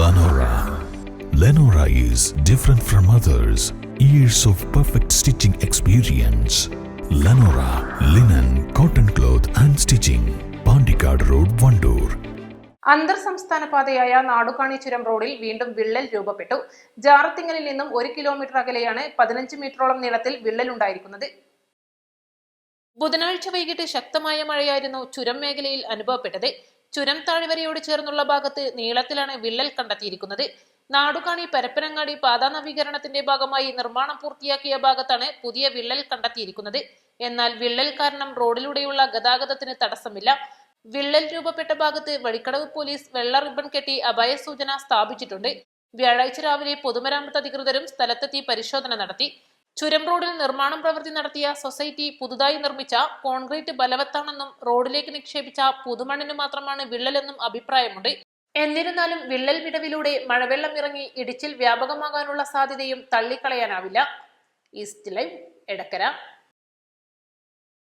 Lenora. Lenora is different from others. Years of perfect stitching experience. Lenora linen, cotton cloth and stitching. Pandikad Road, Vandoor. അന്തർ സംസ്ഥാന പാതയായ നാടുകാണി ചുരം റോഡിൽ വീണ്ടും വിള്ളൽ രൂപപ്പെട്ടു. ജാറത്തിങ്ങലിൽ നിന്നും 1 കിലോമീറ്റർ അകലെയാണ് 15 മീറ്ററോളം നീളത്തിൽ വിള്ളൽ ഉണ്ടായിരിക്കുന്നത്. ബുധനാഴ്ച വൈകിട്ട് ശക്തമായ മഴയായിരുന്നു ചുരം മേഖലയിൽ അനുഭവപ്പെട്ടത്. ചുരം താഴ്വരയോട് ചേർന്നുള്ള ഭാഗത്ത് നീളത്തിലാണ് വിള്ളൽ കണ്ടെത്തിയിരിക്കുന്നത്. നാടുകാണി പരപ്പനങ്ങാടി പാതാ നവീകരണത്തിന്റെ ഭാഗമായി നിർമ്മാണം പൂർത്തിയാക്കിയ ഭാഗത്താണ് പുതിയ വിള്ളൽ കണ്ടെത്തിയിരിക്കുന്നത്. എന്നാൽ വിള്ളൽ കാരണം റോഡിലൂടെയുള്ള ഗതാഗതത്തിന് തടസ്സമില്ല. വിള്ളൽ രൂപപ്പെട്ട ഭാഗത്ത് വഴിക്കടവ് പോലീസ് വെള്ള റിബൺ കെട്ടി അഭയ സൂചന സ്ഥാപിച്ചിട്ടുണ്ട്. വ്യാഴാഴ്ച രാവിലെ പൊതുമരാമത്ത് അധികൃതരും സ്ഥലത്തെത്തി പരിശോധന നടത്തി. ചുരം റോഡിൽ നിർമ്മാണം പ്രവൃത്തി നടത്തിയ സൊസൈറ്റി പുതുതായി നിർമ്മിച്ച കോൺക്രീറ്റ് ബലവത്താണെന്നും റോഡിലേക്ക് നിക്ഷേപിച്ച പുതുമണ്ണിന് മാത്രമാണ് വിള്ളലെന്നും അഭിപ്രായമുണ്ട്. എന്നിരുന്നാലും വിള്ളൽ വിടവിലൂടെ മഴവെള്ളം ഇറങ്ങി ഇടിച്ചിൽ വ്യാപകമാകാനുള്ള സാധ്യതയും തള്ളിക്കളയാനാവില്ല. East live, Edakkara.